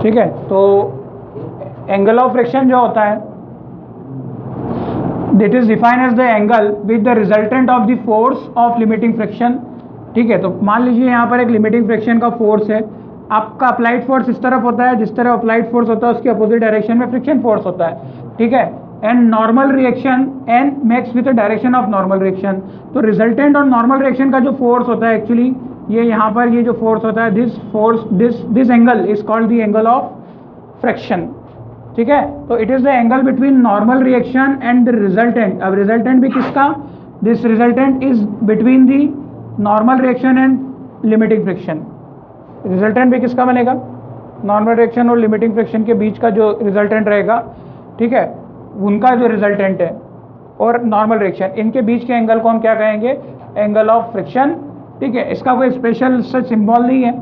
ठीक है, तो एंगल ऑफ फ्रिक्शन जो होता है that is defined as the angle with the resultant of the force of limiting friction. ठीक है, तो मान लीजिए यहाँ पर एक लिमिटिंग फ्रिक्शन का फोर्स है, आपका अप्लाइड फोर्स इस तरफ होता है, जिस तरह अप्लाइड फोर्स होता है उसके अपोजिट डायरेक्शन में फ्रिक्शन फोर्स होता है। ठीक है, and normal reaction and max with the direction of normal reaction. तो रिजल्टेंट और नॉर्मल रिएक्शन का जो फोर्स होता है एक्चुअली ये यहाँ पर ये जो फोर्स होता है this angle is called the angle of friction. ठीक है, तो it is the angle between normal reaction and the resultant. अब रिजल्टेंट भी किसका, this resultant is between the normal reaction and limiting friction. Resultant भी किसका बनेगा, नॉर्मल रिएक्शन और लिमिटिंग फ्रिक्शन के बीच का जो रिजल्टेंट रहेगा, ठीक है, उनका जो रिजल्टेंट है और नॉर्मल रिएक्शन, इनके बीच के एंगल को हम क्या कहेंगे, एंगल ऑफ फ्रिक्शन। ठीक है, इसका कोई स्पेशल सच सिंबल नहीं है।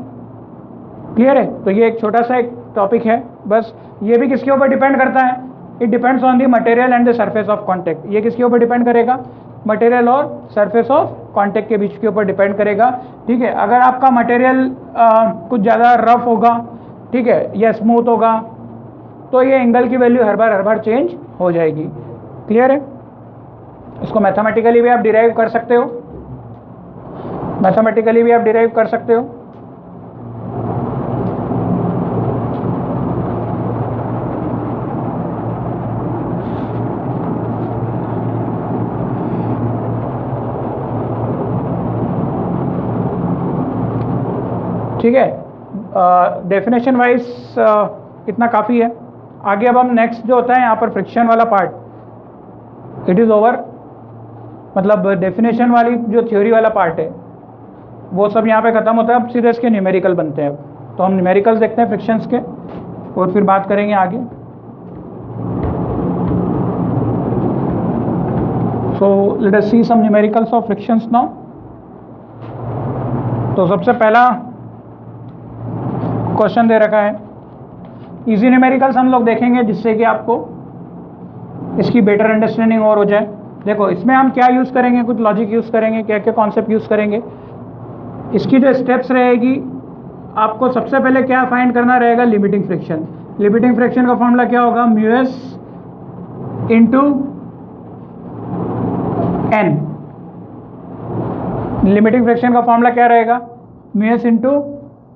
क्लियर है, तो ये एक छोटा सा एक टॉपिक है बस। ये भी किसके ऊपर डिपेंड करता है, it depends on the material and the surface of contact. ये किसके ऊपर डिपेंड करेगा, मटेरियल और सरफेस ऑफ कॉन्टैक्ट के बीच के ऊपर डिपेंड करेगा। ठीक है, अगर आपका मटेरियल कुछ ज़्यादा रफ होगा, ठीक है, या स्मूथ होगा, तो ये एंगल की वैल्यू हर बार चेंज हो जाएगी। क्लियर है, इसको मैथमेटिकली भी आप डिराइव कर सकते हो, मैथमेटिकली भी आप डिराइव कर सकते हो। ठीक है, डेफिनेशन वाइज इतना काफ़ी है। आगे अब हम नेक्स्ट जो होता है यहाँ पर फ्रिक्शन वाला पार्ट, इट इज़ ओवर। मतलब डेफिनेशन वाली जो थ्योरी वाला पार्ट है वो सब यहाँ पे ख़त्म होता है। अब सीधे इसके न्यूमेरिकल बनते हैं। तो हम न्यूमेरिकल्स देखते हैं फ्रिक्शंस के और फिर बात करेंगे आगे। So let us see some numericals of frictions now. तो सबसे पहला क्वेश्चन दे रखा है, इजी न्यूमेरिकल्स हम लोग देखेंगे जिससे कि आपको इसकी बेटर अंडरस्टैंडिंग और हो जाए। देखो इसमें हम क्या यूज़ करेंगे, कुछ लॉजिक यूज़ करेंगे, क्या क्या कॉन्सेप्ट यूज़ करेंगे। इसकी जो स्टेप्स रहेगी, आपको सबसे पहले क्या फाइंड करना रहेगा, लिमिटिंग फ्रिक्शन। लिमिटिंग फ्रिक्शन का फॉर्मूला क्या होगा, mu s into n. Limiting friction का फॉर्मूला क्या रहेगा, mu s into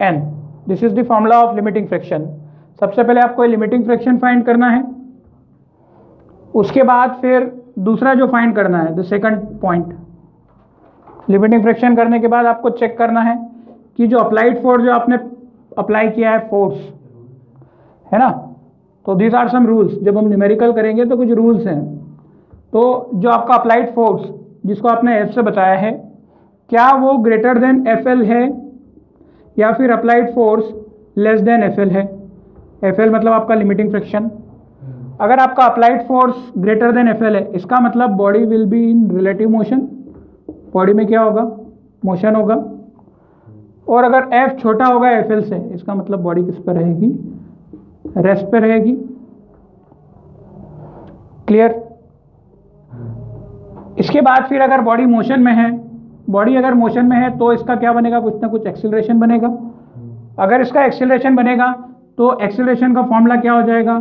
n. This is the formula of limiting friction. सबसे पहले आपको लिमिटिंग फ्रिक्शन फाइंड करना है, उसके बाद फिर दूसरा जो फाइंड करना है, the second point, limiting friction करने के बाद आपको चेक करना है कि जो अप्लाइड फोर्स जो आपने अप्लाई किया है फोर्स, है ना, तो दीज आर सम रूल्स। जब हम न्यूमेरिकल करेंगे तो कुछ रूल्स हैं। तो जो आपका अप्लाइड फोर्स जिसको आपने एफ से बताया है, क्या वो ग्रेटर देन एफ एल है या फिर applied force less than F L है। एफ एल मतलब आपका लिमिटिंग फ्रिक्शन। अगर आपका applied force greater than F L है, इसका मतलब body will be in relative motion, body में क्या होगा, मोशन होगा। और अगर एफ छोटा होगा एफ एल से, इसका मतलब बॉडी किस पर रहेगी, रेस्ट पे रहेगी। क्लियर। इसके बाद फिर अगर बॉडी मोशन में है, बॉडी अगर मोशन में है तो इसका क्या बनेगा, कुछ ना कुछ एक्सीलरेशन बनेगा। अगर इसका एक्सीलरेशन बनेगा तो एक्सीलरेशन का फॉर्मूला क्या हो जाएगा,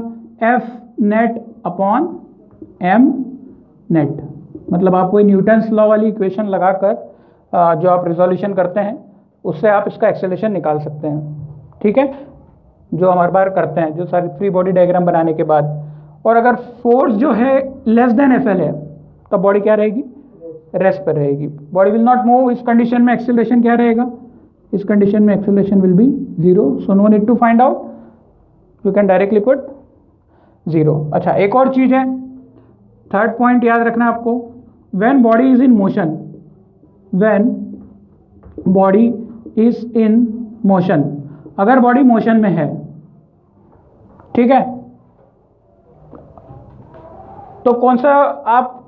f net upon m net. मतलब आप कोई न्यूटन्स लॉ वाली इक्वेशन लगाकर जो आप रिजोल्यूशन करते हैं उससे आप इसका एक्सीलरेशन निकाल सकते हैं। ठीक है, जो हमारे बार करते हैं जो सारी फ्री बॉडी डायग्राम बनाने के बाद। और अगर फोर्स जो है लेस देन एफ एल है तो बॉडी क्या रहेगी, रेस्ट पर रहेगी, बॉडी विल नॉट मूव। इस कंडीशन में एक्सीलरेशन क्या रहेगा, इस कंडीशन में acceleration will be zero. So no need to find out, you can directly put zero. अच्छा, एक और चीज़ है, थर्ड पॉइंट याद रखना आपको, when body is in motion, when body is in motion, अगर बॉडी मोशन में है, ठीक है, तो कौन सा आप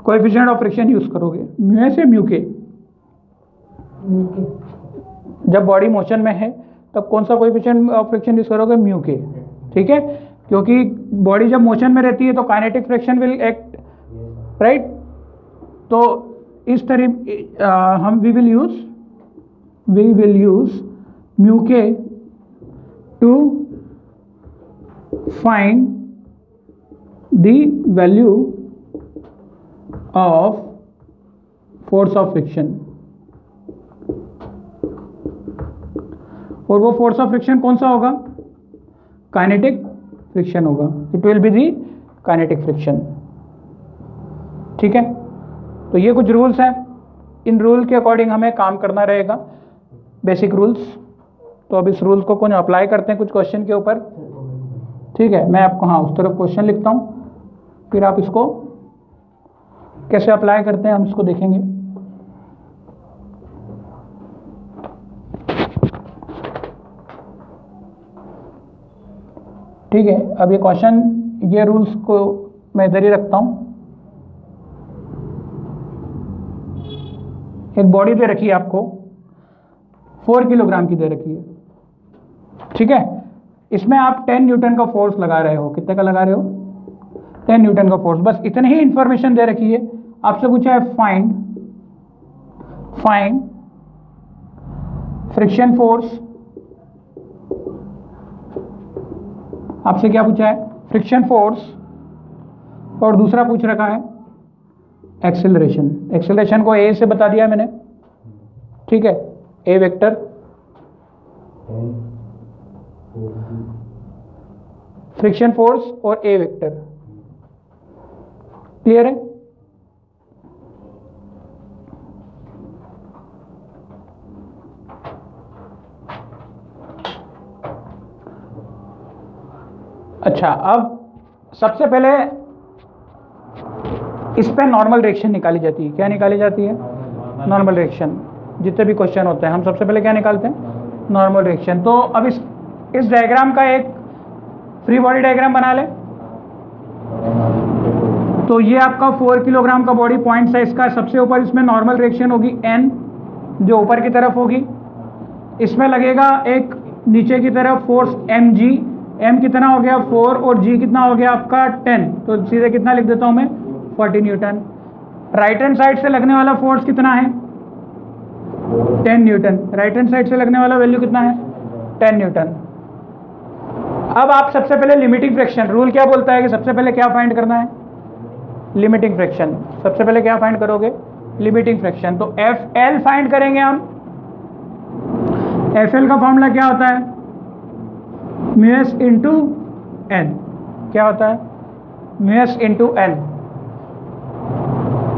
कोएफिशिएंट ऑफ फ्रिक्शन यूज करोगे, म्यू से म्यू के। जब बॉडी मोशन में है तब कौन सा कोएफिशिएंट ऑफ फ्रिक्शन यूज करोगे, म्यू के। ठीक है, क्योंकि बॉडी जब मोशन में रहती है तो kinetic friction will act, right. तो इस तरह हम we will use mu k to find the value of force of friction. और वो फोर्स ऑफ फ्रिक्शन कौन सा होगा? काइनेटिक फ्रिक्शन होगा। It will be the kinetic friction. ठीक है, तो ये कुछ रूल्स हैं, इन रूल के अकॉर्डिंग हमें काम करना रहेगा, बेसिक रूल्स। तो अब इस रूल्स को कुछ अप्लाई करते हैं कुछ क्वेश्चन के ऊपर। ठीक है, मैं आपको हाँ उस तरफ क्वेश्चन लिखता हूँ, फिर आप इसको कैसे अप्लाई करते हैं हम इसको देखेंगे। ठीक है, अब ये क्वेश्चन, ये रूल्स को मैं इधर ही रखता हूँ। एक बॉडी दे रखी है आपको, 4 किलोग्राम की दे रखी है। ठीक है, इसमें आप 10 न्यूटन का फोर्स लगा रहे हो। कितने का लगा रहे हो? 10 न्यूटन का फोर्स। बस इतनी ही इंफॉर्मेशन दे रखी है। आपसे पूछा है फाइंड फ्रिक्शन फोर्स। आपसे क्या पूछा है? Friction force. और दूसरा पूछ रखा है एक्सेलरेशन। एक्सेलरेशन को ए से बता दिया मैंने। ठीक है, ए वेक्टर, फ्रिक्शन फोर्स और ए वेक्टर। क्लियर है? अच्छा, अब सबसे पहले इस पे नॉर्मल रिएक्शन निकाली जाती है। क्या निकाली जाती है? Normal reaction. जितने भी क्वेश्चन होते हैं हम सबसे पहले क्या निकालते हैं? Normal reaction. तो अब इस डायग्राम का एक फ्री बॉडी डायग्राम बना ले। तो ये आपका 4 किलोग्राम का बॉडी पॉइंट है इसका। सबसे ऊपर इसमें नॉर्मल रिएक्शन होगी N, जो ऊपर की तरफ होगी। इसमें लगेगा एक नीचे की तरफ फोर्स mg। m कितना हो गया? 4, और g कितना हो गया आपका 10। तो सीधे कितना लिख देता हूं मैं? 40 न्यूटन। राइट हैंड साइड से लगने वाला फोर्स कितना है? 10 न्यूटन। राइट हैंड साइड से लगने वाला वैल्यू कितना है? 10 न्यूटन। अब आप सबसे पहले लिमिटिंग फ्रिक्शन, रूल क्या बोलता है कि सबसे पहले क्या फाइंड करना है? Limiting friction. सबसे पहले क्या फाइंड करोगे? Limiting friction. तो FL फाइंड करेंगे हम। FL का फॉर्मूला क्या होता है? Mu s into N। क्या होता है? Mu s into N।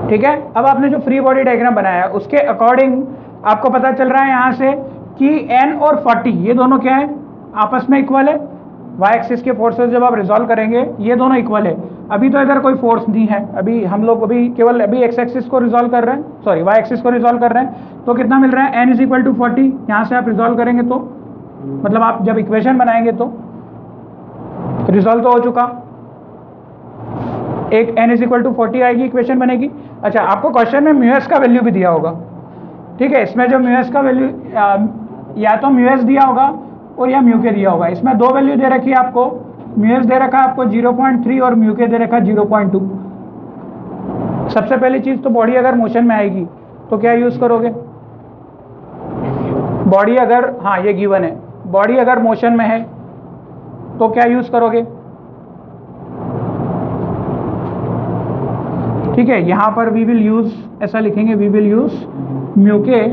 ठीक है, अब आपने जो फ्री बॉडी डायग्राम बनाया है उसके अकॉर्डिंग आपको पता चल रहा है यहाँ से कि N और 40 ये दोनों क्या है? आपस में इक्वल है। y एक्सिस के फोर्सेस जब आप रिजॉल्व करेंगे ये दोनों इक्वल है। अभी तो इधर कोई फोर्स नहीं है, अभी हम लोग केवल x एक्सिस को रिजॉल्व कर रहे हैं, सॉरी y एक्सिस को रिजॉल्व कर रहे हैं। तो कितना मिल रहा है? N = 40। यहाँ से आप रिजॉल्व करेंगे तो मतलब आप जब इक्वेशन बनाएंगे तो रिजॉल्व तो हो चुका। एक N = 40 आएगी, इक्वेशन बनेगी। अच्छा, आपको क्वेश्चन में म्यूएस का वैल्यू भी दिया होगा। ठीक है, इसमें जो म्यूएस का वैल्यू या तो म्यूएस दिया होगा और या म्यू के दिया होगा। इसमें दो वैल्यू दे रखी है आपको। म्यूएस दे रखा है आपको 0.3 और म्यू के दे रखा है 0.2। सबसे पहली चीज तो बॉडी अगर मोशन में आएगी तो क्या यूज करोगे? बॉडी अगर, हाँ ये गिवन है, बॉडी अगर मोशन में है तो क्या यूज करोगे? ठीक है, यहां पर वी विल यूज, ऐसा लिखेंगे, we will use mu k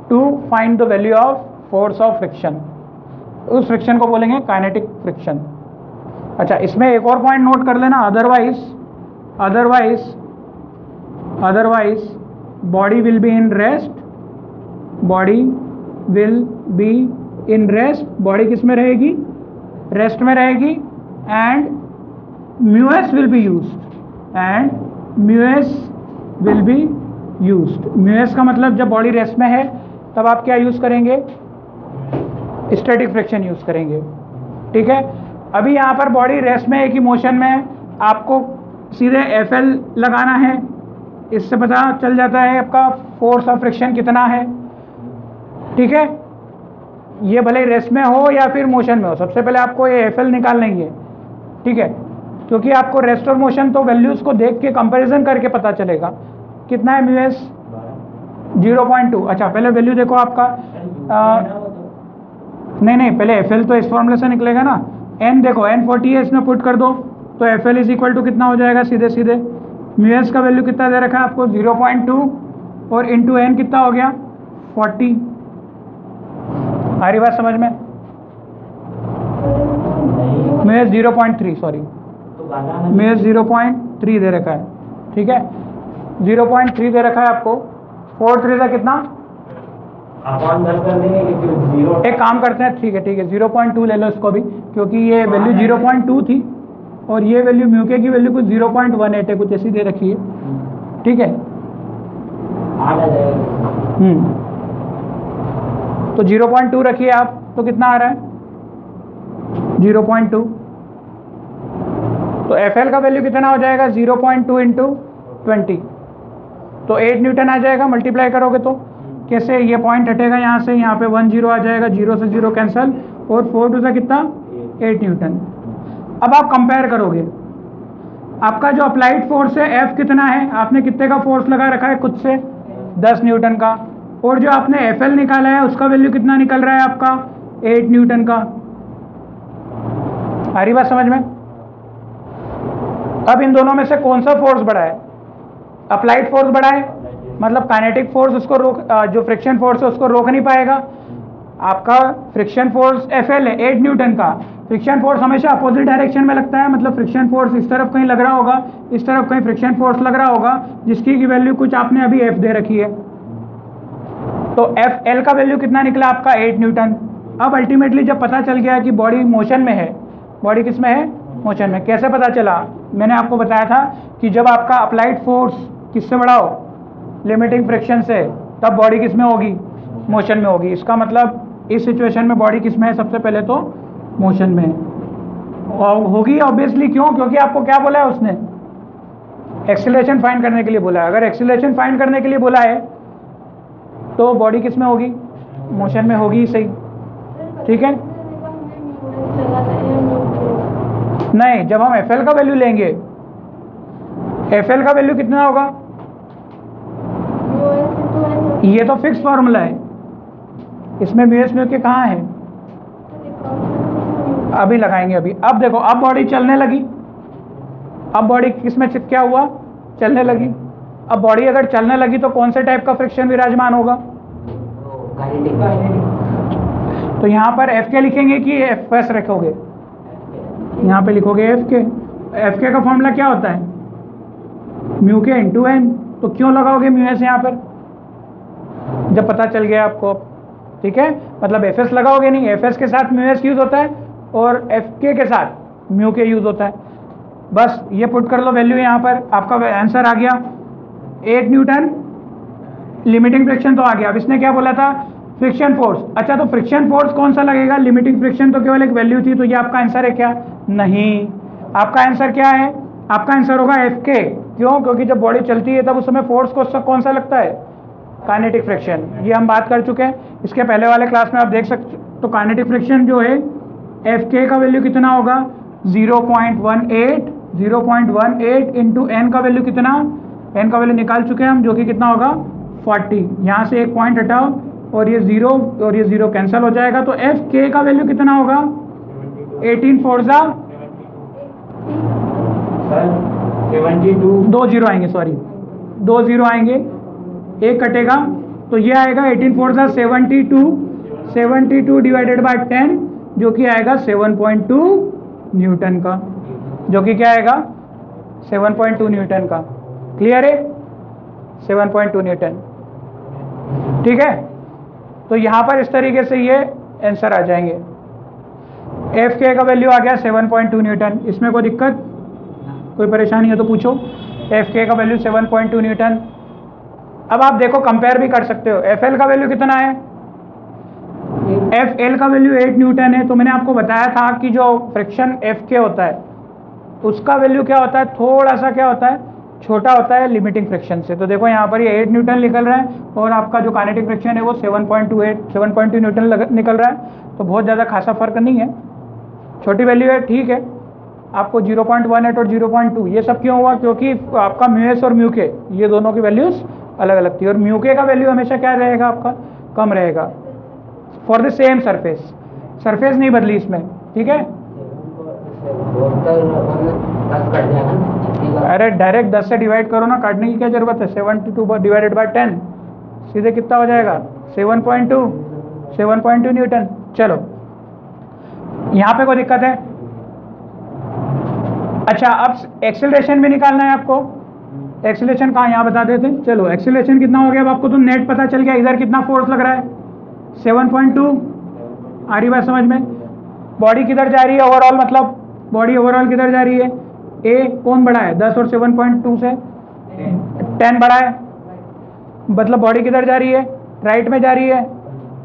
to find the value of force of friction. उस फ्रिक्शन को बोलेंगे काइनेटिक फ्रिक्शन। अच्छा, इसमें एक और पॉइंट नोट कर लेना, otherwise body will be in rest. Body will be in rest. Body किस में रहेगी? रेस्ट में रहेगी। And mu s will be used. Mu s का मतलब जब बॉडी रेस्ट में है तब आप क्या यूज करेंगे? स्टैटिक फ्रिक्शन यूज करेंगे। ठीक है, अभी यहाँ पर बॉडी रेस्ट में है कि मोशन में है, आपको सीधे FL लगाना है। इससे पता चल जाता है आपका फोर्स ऑफ फ्रिक्शन कितना है। ठीक है, ये भले रेस्ट में हो या फिर मोशन में हो, सबसे पहले आपको ये FL निकाल लेंगे। ठीक है, क्योंकि आपको रेस्ट और मोशन तो वैल्यूज को देख के कंपैरिजन करके पता चलेगा। कितना है म्यूएस? 0.2। अच्छा, पहले वैल्यू देखो आपका नहीं, पहले एफ एल तो इस फॉर्मूले से निकलेगा ना। एन देखो, एन 40 है, इसमें पुट कर दो तो f l is equal to कितना हो जाएगा सीधे सीधे, म्यू एस का वैल्यू कितना दे रखा है आपको 0.2 और इंटू एन कितना हो गया 40। हमारी बात समझ में? Mu S 0.3, sorry mu S 0.3 दे रखा है, ठीक है 0.3 दे रखा है आपको। 4 3 का कितना, एक काम करते हैं, ठीक है 0.2 ले लो इसको भी, क्योंकि ये वैल्यू 0.2 थी और ये वैल्यू म्यू के की वैल्यू कुछ 0.18 है, कुछ ऐसी दे रखी है, ठीक है। तो 0.2 रखिए आप, तो कितना आ रहा है 0.2। तो एफ एल का वैल्यू कितना हो जाएगा 0.2 इंटू 20, तो 8 न्यूटन आ जाएगा। मल्टीप्लाई करोगे तो कैसे, ये पॉइंट हटेगा यहाँ से, यहाँ पे 1 0 आ जाएगा, 0 से 0 कैंसिल, और 4 2 से कितना 8 न्यूटन। अब आप कंपेयर करोगे, आपका जो अप्लाइड फोर्स है एफ कितना है, आपने कितने का फोर्स लगा रखा है खुद से 10 न्यूटन का, और जो आपने एफ एल निकाला है उसका वैल्यू कितना निकल रहा है आपका 8 न्यूटन का। आ रही बात समझ में? अब इन दोनों में से कौन सा फोर्स बड़ा है, अप्लाइड फोर्स बड़ा है, मतलब काइनेटिक फोर्स उसको रोक, जो फ्रिक्शन फोर्स है उसको रोक नहीं पाएगा। आपका फ्रिक्शन फोर्स एफ एल है 8 न्यूटन का, फ्रिक्शन फोर्स हमेशा अपोजिट डायरेक्शन में लगता है, मतलब फ्रिक्शन फोर्स इस तरफ कहीं लग रहा होगा, इस तरफ कहीं फ्रिक्शन फोर्स लग रहा होगा, जिसकी की वैल्यू कुछ आपने अभी एफ दे रखी है। तो एफ एल का वैल्यू कितना निकला आपका 8 न्यूटन। अब अल्टीमेटली जब पता चल गया कि बॉडी मोशन में है, बॉडी किस में है मोशन में, कैसे पता चला, मैंने आपको बताया था कि जब आपका अप्लाइड फोर्स किससे बड़ा हो लिमिटिंग फ्रिक्शन से, तब बॉडी किस में होगी मोशन में होगी। इसका मतलब इस सिचुएशन में बॉडी किस में है, सबसे पहले तो मोशन में और होगी ऑब्वियसली। क्यों? क्योंकि आपको क्या बोला है उसने, एक्सीलरेशन फाइंड करने के लिए बोला है। अगर एक्सीलरेशन फाइंड करने के लिए बोला है तो बॉडी किस में होगी मोशन में होगी, सही, ठीक है। नहीं, जब हम एफ एल का वैल्यू लेंगे, एफ एल का वैल्यू कितना होगा, ये तो फिक्स फॉर्मूला है, इसमें म्यू एस म्यू के कहाँ है, अभी लगाएंगे अभी। अब देखो, अब बॉडी चलने लगी, अब बॉडी किसमें क्या हुआ, चलने लगी। अब बॉडी अगर चलने लगी तो कौन से टाइप का फ्रिक्शन विराजमान होगा, तो यहाँ पर एफ के लिखेंगे कि एफ एस रखोगे, यहाँ पे लिखोगे एफ के का फॉर्मूला क्या होता है म्यू के इंटू एन। तो क्यों लगाओगे म्यू एस यहाँ पर, जब पता चल गया आपको, ठीक है, मतलब एफ एस लगाओगे नहीं, एफ एस के साथ म्यू एस यूज होता है और एफ के साथ म्यू के यूज होता है। बस ये पुट कर लो वैल्यू यहाँ पर, आपका आंसर आ गया 8 न्यूटन। लिमिटिंग फ्रिक्शन तो आ गया। अब इसने क्या बोला था, फ्रिक्शन फोर्स। अच्छा, तो फ्रिक्शन फोर्स कौन सा लगेगा, लिमिटिंग फ्रिक्शन तो केवल एक वैल्यू थी, तो ये आपका आंसर है क्या, नहीं, आपका आंसर क्या है, आपका आंसर होगा एफ के। क्यों? क्योंकि जब बॉडी चलती है तब उस समय फोर्स कौन सा लगता है, काइनेटिक फ्रिक्शन। ये हम बात कर चुके हैं, इसके पहले वाले क्लास में आप देख सकते। तो काइनेटिक फ्रिक्शन जो है एफ के का वैल्यू कितना होगा 0.18 इंटू एन का वैल्यू कितना, एन का वैल्यू निकाल चुके हैं हम, जो कि कितना होगा 40। यहाँ से एक पॉइंट हटाओ और ये 0 और ये 0 कैंसिल हो जाएगा, तो एफ के का वैल्यू कितना होगा 18 4 72, 2 0 आएंगे, सॉरी 2 0 आएंगे, एक कटेगा, तो ये आएगा 18 4 72 डिवाइडेड बाय 10, जो कि आएगा 7.2 न्यूटन का, जो कि क्या आएगा 7.2 न्यूटन का। क्लियर है, 7.2 न्यूटन, ठीक है। तो यहाँ पर इस तरीके से ये आंसर आ जाएंगे। एफ के का वैल्यू आ गया 7.2 न्यूटन, इसमें कोई दिक्कत, कोई परेशानी है तो पूछो। एफ के का वैल्यू 7.2 न्यूटन। अब आप देखो, कंपेयर भी कर सकते हो, एफ एल का वैल्यू कितना है, एफ एल का वैल्यू 8 न्यूटन है। तो मैंने आपको बताया था कि जो फ्रिक्शन एफ के होता है उसका वैल्यू क्या होता है, थोड़ा सा क्या होता है, छोटा होता है लिमिटिंग फ्रिक्शन से। तो देखो यहाँ पर ये 8 न्यूटन निकल रहा है और आपका जो काइनेटिक फ्रिक्शन है वो 7.2 न्यूटन निकल रहा है। तो बहुत ज़्यादा खासा फर्क नहीं है, छोटी वैल्यू है, ठीक है। आपको 0.18 और 0.2 ये सब क्यों हुआ, क्योंकि आपका म्यू एस और म्यू के ये दोनों की वैल्यूज़ अलग अलग थी, और म्यू के का वैल्यू हमेशा क्या रहेगा आपका, कम रहेगा for the same surface. Surface नहीं बदली इसमें, ठीक है। अरे डायरेक्ट 10 से डिवाइड करो ना, काटने की क्या जरूरत है। 72 डिवाइडेड बाय 10 सीधे कितना हो जाएगा 7.2 न्यूटन। चलो यहाँ पे कोई दिक्कत है? अच्छा अब एक्सेलरेशन भी निकालना है आपको। एक्सेलरेशन कहाँ, यहाँ बता देते हैं। चलो एक्सेलरेशन कितना हो गया अब आपको तो नेट पता चल गया। इधर कितना फोर्स लग रहा है 7.2। आ रही बात समझ में? बॉडी किधर जा रही है ओवरऑल, मतलब बॉडी ओवरऑल किधर जा रही है? ए कौन बड़ा है 10 और 7.2 से 10 बड़ा है, मतलब बॉडी किधर जा रही है? राइट में जा रही है।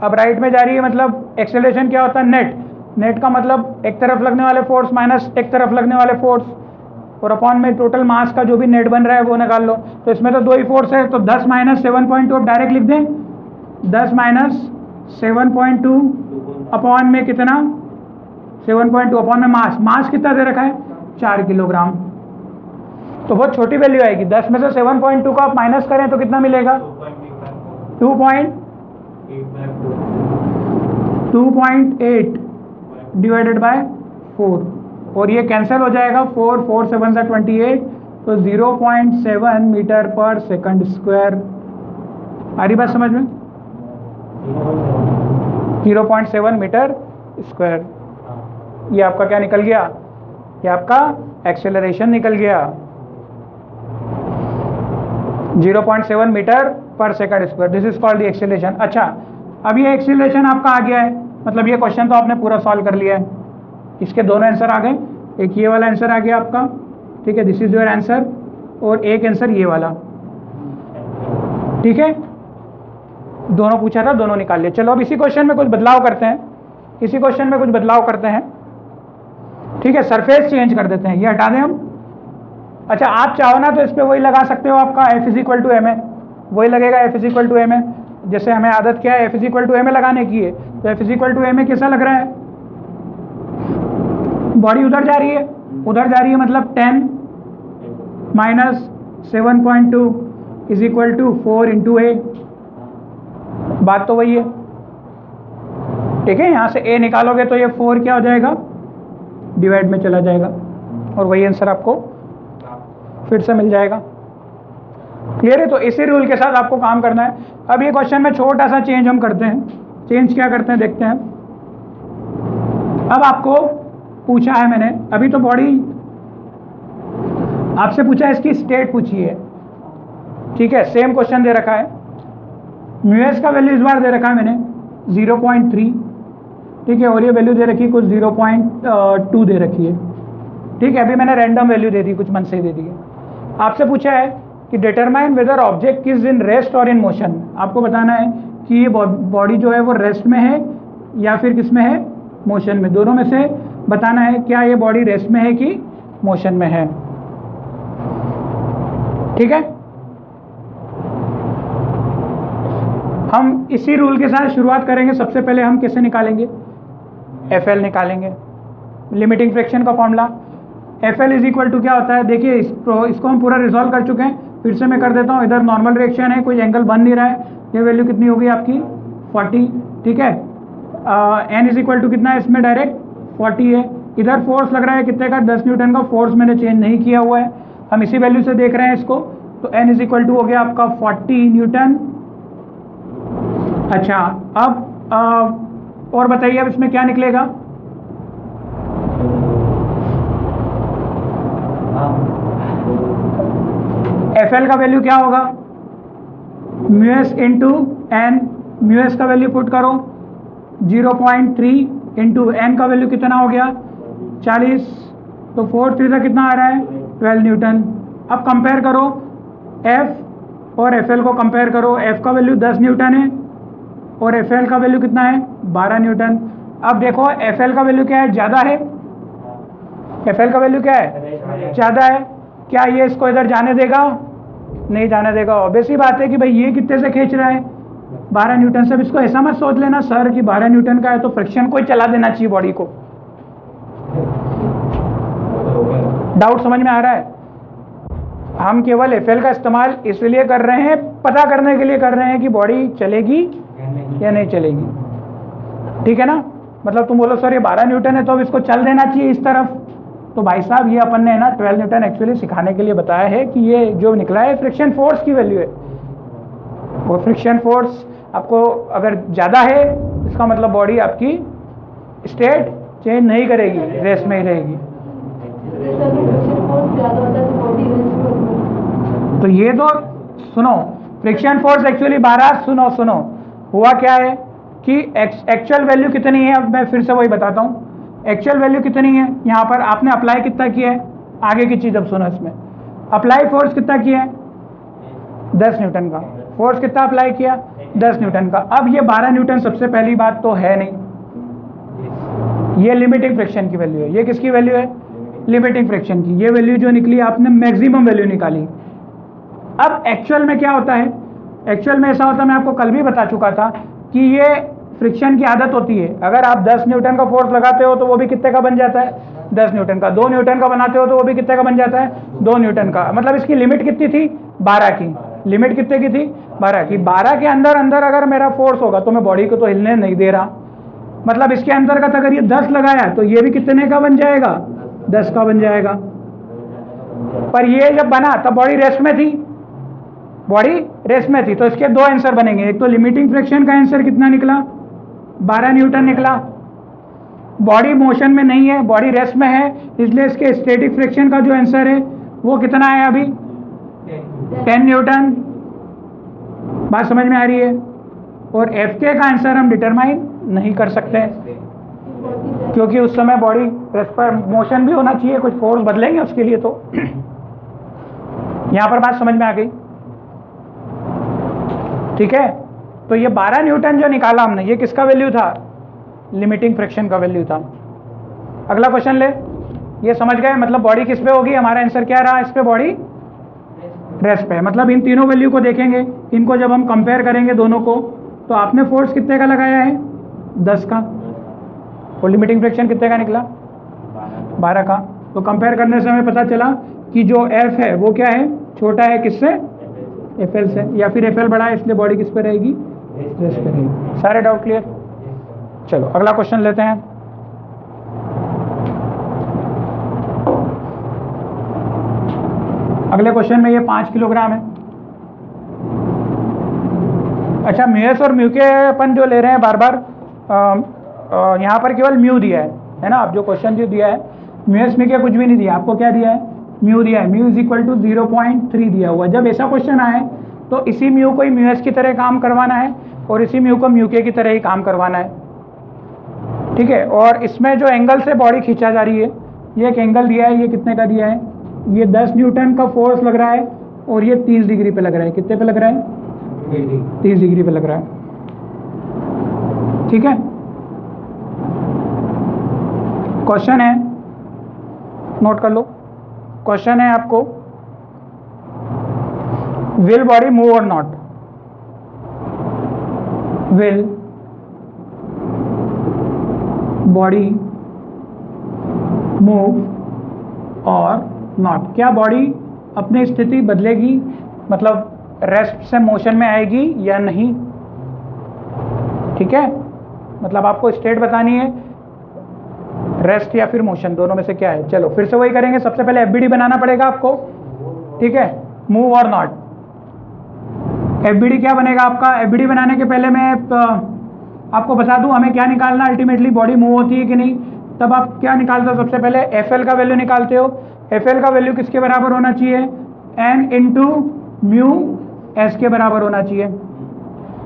अब राइट में जा रही है मतलब एक्सेलरेशन क्या होता है? नेट। नेट का मतलब एक तरफ लगने वाले फोर्स माइनस एक तरफ लगने वाले फोर्स, और अपॉन में टोटल मास का जो भी नेट बन रहा है वो निकाल लो। तो इसमें तो दो ही फोर्स है, तो 10 माइनस 7.2 डायरेक्ट लिख दें। 10 माइनस 7.2 अपॉन में कितना 7.2 अपॉन में मास कितना दे रखा है 4 किलोग्राम। तो बहुत छोटी वैल्यू आएगी। 10 में से 7.2 का आप माइनस करें तो कितना मिलेगा 2.8 डिवाइडेड बाय 4, और ये कैंसिल हो जाएगा। 4 7 से 28, तो 0.7 मीटर पर सेकंड स्क्वायर। आ रही बात समझ में? 0.7 मीटर स्क्वायर। ये आपका क्या निकल गया? ये आपका एक्सेलरेशन निकल गया 0.7 मीटर पर second square. This is called the acceleration. अच्छा अब ये एक्सेलरेशन आपका आ गया है, मतलब ये क्वेश्चन तो आपने पूरा सॉल्व कर लिया है। इसके दोनों आंसर आ गए। एक ये वाला आंसर आ गया आपका, ठीक है, दिस इज योर आंसर, और एक आंसर ये वाला, ठीक है। दोनों पूछा था, दोनों निकाल लिए। चलो अब इसी क्वेश्चन में कुछ बदलाव करते हैं। इसी क्वेश्चन में कुछ बदलाव करते हैं, ठीक है। सरफेस चेंज कर देते हैं, ये हटा दें हम। अच्छा आप चाहो ना तो इस पर वही लगा सकते हो, आपका F = ma, वही लगेगा F = ma। जैसे हमें आदत क्या है F = ma लगाने की है, तो F = ma कैसा लग रहा है? बॉडी उधर जा रही है, मतलब 10 माइनस 7.2 = 4 × a। बात तो वही है, ठीक है। यहाँ से a निकालोगे तो ये 4 क्या हो जाएगा डिवाइड में चला जाएगा, और वही आंसर आपको फिर से मिल जाएगा। क्लियर है? तो इसी रूल के साथ आपको काम करना है। अब ये क्वेश्चन में छोटा सा चेंज हम करते हैं। चेंज क्या करते हैं देखते हैं। अब आपको पूछा है मैंने, अभी तो बॉडी आपसे पूछा है, इसकी स्टेट पूछी है, ठीक है। सेम क्वेश्चन दे रखा है, म्यूएस का वैल्यू इस बार दे रखा है मैंने 0.3, ठीक है, और ये वैल्यू दे रखी है कुछ 0.2 दे रखी है, ठीक है। अभी मैंने रैंडम वैल्यू दे दी, कुछ मन से ही दे दी है। आपसे पूछा है कि determine whether object is in rest और इन मोशन। आपको बताना है कि ये बॉडी जो है वो रेस्ट में है या फिर किस में है, मोशन में। दोनों में से बताना है क्या ये बॉडी रेस्ट में है कि मोशन में है, ठीक है। हम इसी रूल के साथ शुरुआत करेंगे। सबसे पहले हम कैसे निकालेंगे? FL निकालेंगे, लिमिटिंग फ्रैक्शन का फॉर्मूला। FL = क्या होता है? देखिए इसको हम पूरा रिजॉल्व कर चुके हैं, फिर से मैं कर देता हूँ। इधर नॉर्मल रिएक्शन है, कोई एंगल बन नहीं रहा है। ये वैल्यू कितनी होगी आपकी 40, ठीक है। N = कितना है इसमें? डायरेक्ट 40 है। इधर फोर्स लग रहा है कितने का 10 न्यूटन का। फोर्स मैंने चेंज नहीं किया हुआ है, हम इसी वैल्यू से देख रहे हैं इसको। तो N = हो गया आपका 40 न्यूटन। अच्छा अब और बताइए अब इसमें क्या निकलेगा? FL का वैल्यू क्या होगा? Mu s into n. म्यूएस का वैल्यू पुट करो 0.3 इंटू एन का वैल्यू कितना हो गया 40, तो 4 3 से कितना आ रहा है 12 न्यूटन। अब कंपेयर करो F और FL को कंपेयर करो। F का वैल्यू 10 न्यूटन है और FL का वैल्यू कितना है 12 न्यूटन। अब देखो FL का वैल्यू क्या है, ज़्यादा है। FL का वैल्यू क्या है, ज़्यादा है। क्या ये इसको इधर जाने देगा? नहीं जाने देगा। ऑब्वियस ही बात है कि भाई ये कितने से खींच रहा है 12 न्यूटन से। अब इसको ऐसा मत सोच लेना सर कि 12 न्यूटन का है तो फ्रिक्शन को ही चला देना चाहिए बॉडी को। डाउट समझ में आ रहा है? हम केवल FL का इस्तेमाल इसलिए कर रहे हैं, पता करने के लिए कर रहे हैं कि बॉडी चलेगी या नहीं चलेगी, ठीक है ना। मतलब तुम बोलो सर ये 12 न्यूटन है तो अब इसको चल देना चाहिए इस तरफ, तो भाई साहब ये अपन ने ना 12 न्यूटन एक्चुअली सिखाने के लिए बताया है कि ये जो निकला है फ्रिक्शन फोर्स की वैल्यू है, और फ्रिक्शन फोर्स आपको अगर ज़्यादा है इसका मतलब बॉडी आपकी स्टेट चेंज नहीं करेगी, रेस्ट में ही रहेगी। तो ये तो सुनो, फ्रिक्शन फोर्स एक्चुअली 12, सुनो हुआ क्या है कि एक्चुअल वैल्यू कितनी है, अब मैं फिर से वही बताता हूँ। एक्चुअल वैल्यू कितनी है, यहाँ पर आपने अप्लाई कितना किया है, आगे की चीज़ अब सुनो, इसमें अप्लाई फोर्स कितना किया है 10 न्यूटन का, फोर्स कितना अप्लाई किया 10 न्यूटन का। अब ये 12 न्यूटन सबसे पहली बात तो है नहीं, ये लिमिटिंग फ्रिक्शन की वैल्यू है। ये किसकी वैल्यू है, लिमिटिंग फ्रिक्शन की। ये वैल्यू जो निकली आपने मैक्सिमम वैल्यू निकाली। अब एक्चुअल में क्या होता है, एक्चुअल में ऐसा होता है, मैं आपको कल भी बता चुका था कि ये फ्रिक्शन की आदत होती है। अगर आप 10 न्यूटन का फोर्स लगाते हो तो वो भी कितने का बन जाता है 10 न्यूटन का, 2 न्यूटन का बनाते हो तो वो भी कितने का बन जाता है 2 न्यूटन का। मतलब इसकी लिमिट कितनी थी 12 की, लिमिट कितने की थी 12 की। 12 के अंदर अंदर अगर मेरा फोर्स होगा तो मैं बॉडी को तो हिलने नहीं दे रहा, मतलब इसके अंतर्गत अगर ये 10 लगाया तो ये भी कितने का बन जाएगा 10 का बन जाएगा। पर ये जब बना तब बॉडी रेस्ट में थी, बॉडी रेस्ट में थी, तो इसके दो आंसर बनेंगे। एक तो लिमिटिंग फ्रिक्शन का आंसर कितना निकला 12 न्यूटन निकला, बॉडी मोशन में नहीं है, बॉडी रेस्ट में है, इसलिए इसके स्टैटिक फ्रिक्शन का जो आंसर है वो कितना है अभी 10 न्यूटन। बात समझ में आ रही है। और एफ के का आंसर हम डिटरमाइन नहीं कर सकते क्योंकि उस समय बॉडी रेस्ट पर मोशन भी होना चाहिए, कुछ फोर्स बदलेंगे उसके लिए। तो यहां पर बात समझ में आ गई, ठीक है। तो ये 12 न्यूटन जो निकाला हमने, ये किसका वैल्यू था, लिमिटिंग फ्रिक्शन का वैल्यू था। अगला क्वेश्चन ले, ये समझ गए, मतलब बॉडी किस पे होगी, हमारा आंसर क्या रहा इस पे, बॉडी रेस्ट पे। मतलब इन तीनों वैल्यू को देखेंगे, इनको जब हम कंपेयर करेंगे दोनों को, तो आपने फोर्स कितने का लगाया है 10 का, और लिमिटिंग फ्रिक्शन कितने का निकला 12 का। तो कंपेयर करने से हमें पता चला कि जो एफ है वो क्या है, छोटा है किससे, एफ से, या फिर एफ बड़ा है, इसलिए बॉडी किस पे रहेगी, रेस्ट पे रहेगी। सारे डाउट क्लियर। चलो अगला क्वेश्चन लेते हैं। अगले क्वेश्चन में ये 5 किलोग्राम है। अच्छा, म्यूएस और म्यू के अपन जो ले रहे हैं बार बार, यहाँ पर केवल म्यू दिया है ना। आप जो क्वेश्चन जो दिया है म्यूएस म्यू के कुछ भी नहीं दिया, आपको क्या दिया है, म्यू दिया है। म्यू इज इक्वल टू 0.3 दिया हुआ। जब ऐसा क्वेश्चन आए तो इसी म्यू को ही म्यूएस की तरह काम करवाना है और इसी म्यू को म्यू के की तरह ही काम करवाना है, ठीक है। और इसमें जो एंगल से बॉडी खींचा जा रही है, ये एक एंगल दिया है, ये कितने का दिया है, ये 10 न्यूटन का फोर्स लग रहा है और ये 30 डिग्री पे लग रहा है। कितने पे लग रहा है 30 डिग्री पे लग रहा है, ठीक है। क्वेश्चन है, नोट कर लो, क्वेश्चन है आपको, विल बॉडी मूव और नॉट, विल बॉडी मूव और नॉट, क्या बॉडी अपनी स्थिति बदलेगी, मतलब रेस्ट से मोशन में आएगी या नहीं, ठीक है। मतलब आपको स्टेट बतानी है, रेस्ट या फिर मोशन, दोनों में से क्या है। चलो फिर से वही करेंगे, सबसे पहले एफबीडी बनाना पड़ेगा आपको, ठीक है। मूव और नॉट, एफबीडी क्या बनेगा आपका। एफबीडी बनाने के पहले मैं आपको बता दूं हमें क्या निकालना, अल्टीमेटली बॉडी मूव होती है कि नहीं। तब आप क्या निकालते हो, सबसे पहले एफएल का वैल्यू निकालते हो। एफएल का वैल्यू किसके बराबर होना चाहिए, एन इंटू म्यू एस के बराबर होना चाहिए।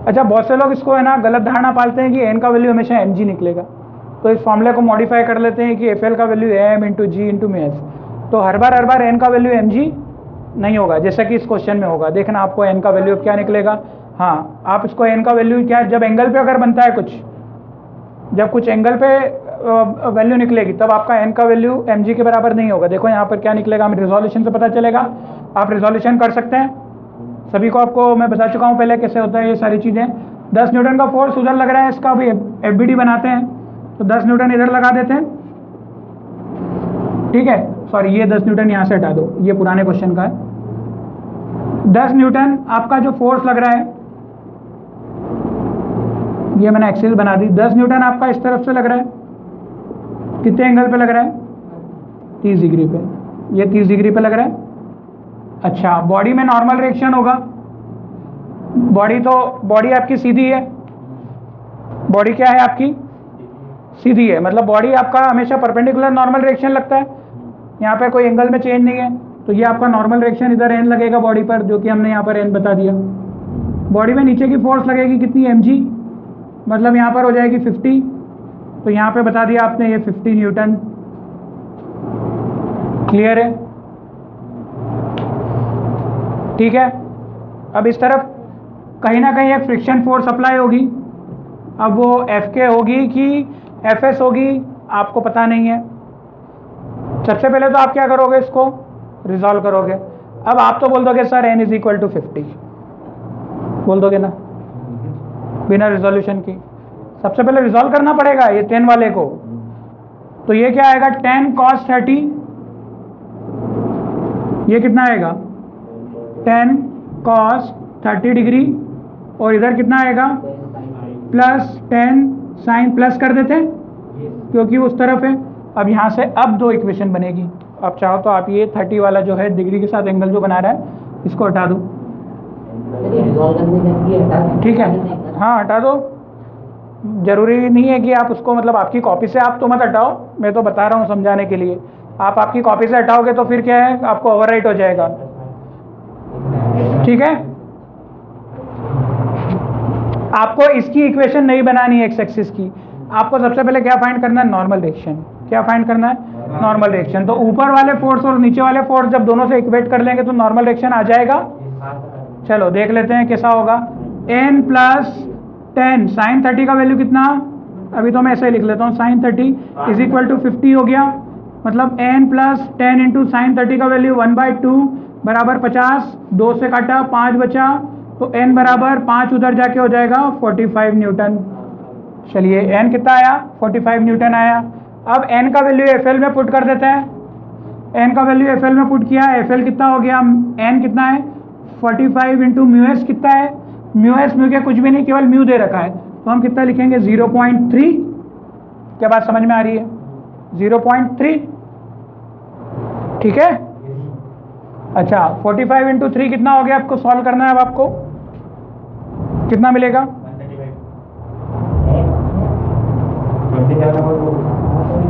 अच्छा, बहुत से लोग इसको है ना गलत धारणा पालते हैं कि एन का वैल्यू हमेशा एम जी निकलेगा, तो इस फॉर्मूले को मॉडिफाई कर लेते हैं कि एफएल का वैल्यू एम इंटू जी इंटू म्यू एस। तो हर बार एन का वैल्यू एम जी नहीं होगा, जैसा कि इस क्वेश्चन में होगा। देखना आपको एन का वैल्यू क्या निकलेगा। हाँ, आप इसको एन का वैल्यू क्या, जब एंगल पे अगर बनता है कुछ, जब कुछ एंगल पे वैल्यू निकलेगी तब आपका एन का वैल्यू एम जी के बराबर नहीं होगा। देखो यहाँ पर क्या निकलेगा, हमें रिजोल्यूशन से पता चलेगा। आप रिजोल्यूशन कर सकते हैं, सभी को आपको मैं बता चुका हूँ पहले कैसे होता है ये सारी चीज़ें। 10 न्यूटन का फोर्स उधर लग रहा है, इसका भी एफबीडी बनाते हैं, तो 10 न्यूटन इधर लगा देते हैं, ठीक है। सॉरी, ये 10 न्यूटन यहाँ से हटा दो, ये पुराने क्वेश्चन का है। 10 न्यूटन आपका जो फोर्स लग रहा है ये मैंने एक्सिस बना दी। 10 न्यूटन आपका इस तरफ से लग रहा है, कितने एंगल पे लग रहा है? 30 डिग्री पे। ये 30 डिग्री पे लग रहा है। अच्छा, बॉडी में नॉर्मल रिएक्शन होगा। बॉडी आपकी सीधी है। बॉडी क्या है आपकी? सीधी है, मतलब बॉडी आपका हमेशा परपेंडिकुलर नॉर्मल रिएक्शन लगता है। यहाँ पे कोई एंगल में चेंज नहीं है, तो ये आपका नॉर्मल रिएक्शन इधर एन लगेगा बॉडी पर, जो कि हमने यहाँ पर एन बता दिया। बॉडी में नीचे की फोर्स लगेगी कितनी? mg, मतलब यहाँ पर हो जाएगी 50। तो यहाँ पे बता दिया आपने, ये 50 न्यूटन। क्लियर है? ठीक है। अब इस तरफ कहीं ना कहीं एक फ्रिक्शन फोर्स अप्लाई होगी। अब वो Fk होगी कि Fs होगी, आपको पता नहीं है। सबसे पहले तो आप क्या करोगे, इसको रिजॉल्व करोगे। अब आप तो बोल दोगे सर n = 50, बोल दोगे ना, बिना रिजोल्यूशन की। सबसे पहले रिजॉल्व करना पड़ेगा ये 10 वाले को। तो ये क्या आएगा? 10 cos 30। ये कितना आएगा? 10 cos 30 डिग्री। और इधर कितना आएगा? प्लस 10 साइन, प्लस कर देते हैं क्योंकि उस तरफ है। अब यहाँ से अब दो इक्वेशन बनेगी। आप चाहो तो आप ये 30 वाला जो है डिग्री के साथ एंगल जो बना रहा है, इसको हटा दो। ठीक है, हाँ हटा दो। जरूरी नहीं है कि आप उसको, मतलब आपकी कॉपी से आप तो मत हटाओ, मैं तो बता रहा हूँ समझाने के लिए। आप आपकी कॉपी से हटाओगे तो फिर क्या है, आपको ओवरराइट हो जाएगा। ठीक है, आपको इसकी इक्वेशन नहीं बनानी है एक्स एक्सिस की। आपको सबसे पहले क्या फाइंड करना है? Normal reaction. क्या फाइंड करना है? Normal reaction. तो ऊपर वाले फोर्स और नीचे वाले फोर्स जब दोनों से इक्वेट कर लेंगे तो नॉर्मल रिएक्शन आ जाएगा। चलो देख लेते हैं कैसा होगा। n + 10 sin 30 का वैल्यू कितना? अभी तो मैं ऐसे ही लिख लेता हूँ, sin 30 = 50 हो गया। मतलब n + 10 × sin 30 का वैल्यू 1/2 बराबर 50। 2 से काटा, 5 बचा, तो n बराबर 5 उधर जाके हो जाएगा 45 न्यूटन। चलिए n कितना आया? 45 न्यूटन आया। अब n का वैल्यू FL में पुट कर देते हैं। n का वैल्यू FL में पुट किया, FL कितना हो गया? n कितना है? 45 × μs कितना है? μs म्यू के कुछ भी नहीं, केवल म्यू दे रखा है, तो हम कितना लिखेंगे? 0.3। क्या बात समझ में आ रही है? 0.3। ठीक है। अच्छा, 45 × 3 कितना हो गया? आपको सॉल्व करना है। अब आपको कितना मिलेगा?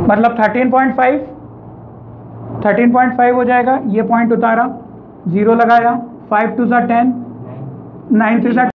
मतलब 13.5 हो जाएगा। ये पॉइंट उतारा, 0 लगाया, 5 × 2 = 10, 9 × 3 =